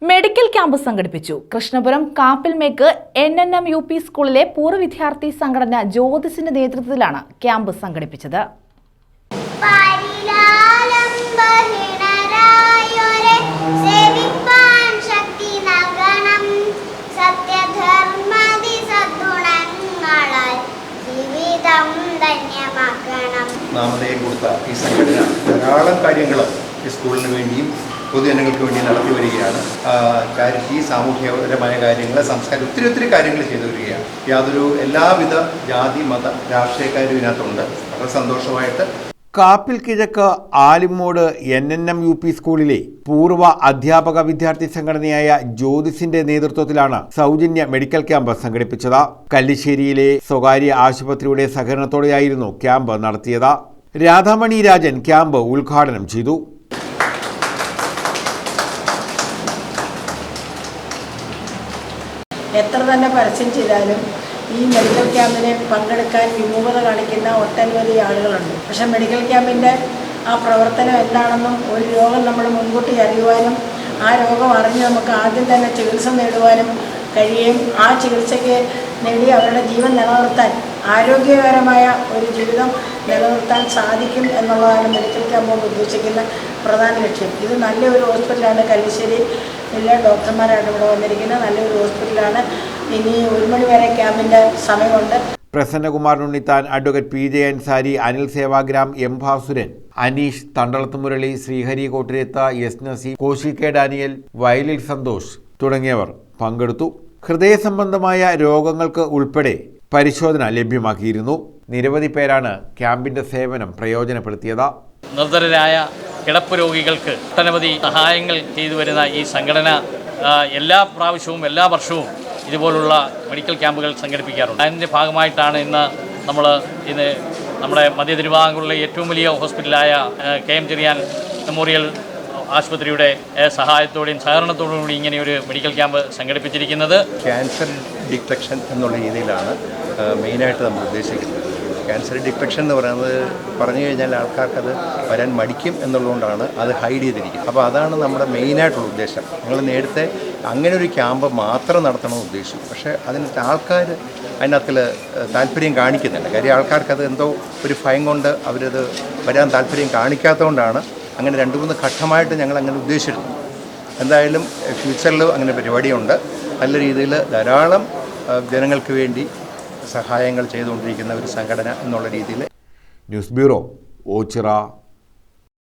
Medical camp സംഘടിപ്പിച്ചു. Krishnapuram Kappilmekku NNM UP സ്കൂളിലെ പൂർവ്വ വിദ്യാർത്ഥി സംഘടന ജ്യോതിസിന്റെ നേതൃത്വത്തിലാണ് ക്യാമ്പ് സംഘടിപ്പിച്ചത്. നാമധേയം കൊടുത്ത ഈ സംഘടന ധാരാളം കാര്യങ്ങൾ ഈ സ്കൂളിന് വേണ്ടിയും പൊതുജനങ്ങൾക്ക് വേണ്ടി നടത്തി വരികയാണ്. ചാരിറ്റി, സാമൂഹ്യപരമായ കാര്യങ്ങൾ, സംസ്കാരം, ഒത്തിരി കാര്യങ്ങൾ ചെയ്തു വരികയാണ്. എല്ലാവിധ ജാതി മത രാഷ്ട്രീയക്കാരും ഇതിനകത്തുണ്ട്. വളരെ സന്തോഷമായിട്ട് കാപ്പിൽ കിഴക്ക് ആലിമോട് NNM UP സ്കൂളിലെ പൂർവ്വ അധ്യാപക വിദ്യാർത്ഥി സംഘടനയായ ജ്യോതിസിന്റെ നേതൃത്വത്തിലാണ് സൗജന്യ മെഡിക്കൽ ക്യാമ്പ് സംഘടിപ്പിച്ചത്. കല്ലിശ്ശേരിയിലെ സ്വകാര്യ ആശുപത്രിയുടെ സഹകരണത്തോടെയായിരുന്നു ക്യാമ്പ് നടത്തിയത്. രാധാമണി രാജൻ ക്യാമ്പ് ഉദ്ഘാടനം ചെയ്തു. എത്ര തന്നെ പരസ്യം ചെയ്താലും ഈ മെഡിക്കൽ ക്യാമ്പിന് പങ്കെടുക്കാൻ വിമുഖത കാണിക്കുന്ന ഒട്ടനവധി ആളുകളുണ്ട്. പക്ഷേ മെഡിക്കൽ ക്യാമ്പിൻ്റെ ആ പ്രവർത്തനം എന്താണെന്നും ഒരു രോഗം നമ്മൾ മുൻകൂട്ടി അറിയുവാനും ആ രോഗം അറിഞ്ഞ് നമുക്ക് ആദ്യം തന്നെ ചികിത്സ നേടുവാനും കഴിയുകയും ആ ചികിത്സയ്ക്ക് നേടി അവരുടെ ജീവൻ നിലനിർത്താൻ, ആരോഗ്യകരമായ ഒരു ജീവിതം നിലനിർത്താൻ സാധിക്കും എന്നുള്ളതാണ് മെഡിക്കൽ ക്യാമ്പ് കൊണ്ട് ഉദ്ദേശിക്കുന്ന പ്രധാന ലക്ഷ്യം. ഇത് നല്ലൊരു ഹോസ്പിറ്റലാണ്. കല്ലിശ്ശേരിയിലെ ഡോക്ടർമാരാണ് ഇവിടെ വന്നിരിക്കുന്നത്. നല്ലൊരു ഹോസ്പിറ്റലാണ്. ഇനി 1 മണി വരെ ക്യാമ്പിൻ്റെ സമയമുണ്ട്. Prasannakumar Unnithan, advocate PJ Ansari, Anil Sevagram, M Bhasuran, Aneesh, Thandalath Murali, Sreehari Kottirath, S Naseem, Koshy K Daniel, Vayalil Santhosh തുടങ്ങിയവർ പങ്കെടുത്തു. ഹൃദയ സംബന്ധമായ രോഗങ്ങൾക്ക് ഉൾപ്പെടെ പരിശോധന ലഭ്യമാക്കിയിരുന്നു. നിരവധി പേരാണ് ക്യാമ്പിന്റെ സേവനം പ്രയോജനപ്പെടുത്തിയത്. നിർധനരായ കിടപ്പ് രോഗികൾക്ക് ഒട്ടനവധി സഹായങ്ങൾ ചെയ്തു വരുന്ന ഈ സംഘടന എല്ലാ പ്രാവശ്യവും എല്ലാ വർഷവും ഇതുപോലുള്ള മെഡിക്കൽ ക്യാമ്പുകൾ സംഘടിപ്പിക്കാറുണ്ട്. അതിൻ്റെ ഭാഗമായിട്ടാണ് ഇന്ന് നമ്മുടെ മധ്യ തിരുവിതാംകൂറിലെ ഏറ്റവും വലിയ ഹോസ്പിറ്റലായ KM ചെറിയാൻ മെമ്മോറിയൽ ആശുപത്രിയുടെ സഹായത്തോടെയും സഹകരണത്തോടും കൂടി ഇങ്ങനെയൊരു മെഡിക്കൽ ക്യാമ്പ് സംഘടിപ്പിച്ചിരിക്കുന്നത്. ക്യാൻസർ ഡിറ്റക്ഷൻ എന്നുള്ള രീതിയിലാണ് മെയിനായിട്ട് നമ്മൾ ഉദ്ദേശിക്കുന്നത്. ക്യാൻസർ ഡിറ്റക്ഷൻ എന്ന് പറയുന്നത് പറഞ്ഞു കഴിഞ്ഞാൽ ആൾക്കാർക്കത് വരാൻ മടിക്കും എന്നുള്ളതുകൊണ്ടാണ് അത് ഹൈഡ് ചെയ്തിരിക്കുന്നത്. അപ്പോൾ അതാണ് നമ്മുടെ മെയിനായിട്ടുള്ള ഉദ്ദേശം. ഞങ്ങൾ നേരത്തെ അങ്ങനെ ഒരു ക്യാമ്പ് മാത്രം നടത്തണമെന്ന് ഉദ്ദേശിച്ചു. പക്ഷേ അതിനകത്ത് ആൾക്കാർ അതിനകത്തിൽ താല്പര്യം കാണിക്കുന്നില്ല. കാര്യം ആൾക്കാർക്കത് എന്തോ ഒരു ഭയം കൊണ്ട് അവരത് വരാൻ താല്പര്യം കാണിക്കാത്തതുകൊണ്ടാണ് അങ്ങനെ 2-3 ഘട്ടമായിട്ട് ഞങ്ങൾ അങ്ങനെ ഉദ്ദേശിച്ചിരുന്നു. എന്തായാലും ഫ്യൂച്ചറിൽ അങ്ങനെ പരിപാടിയുണ്ട്. നല്ല രീതിയിൽ ധാരാളം ജനങ്ങൾക്ക് വേണ്ടി സഹായങ്ങൾ ചെയ്തുകൊണ്ടിരിക്കുന്ന ഒരു സംഘടന എന്നുള്ള രീതിയിൽ. News bureau, Ochira.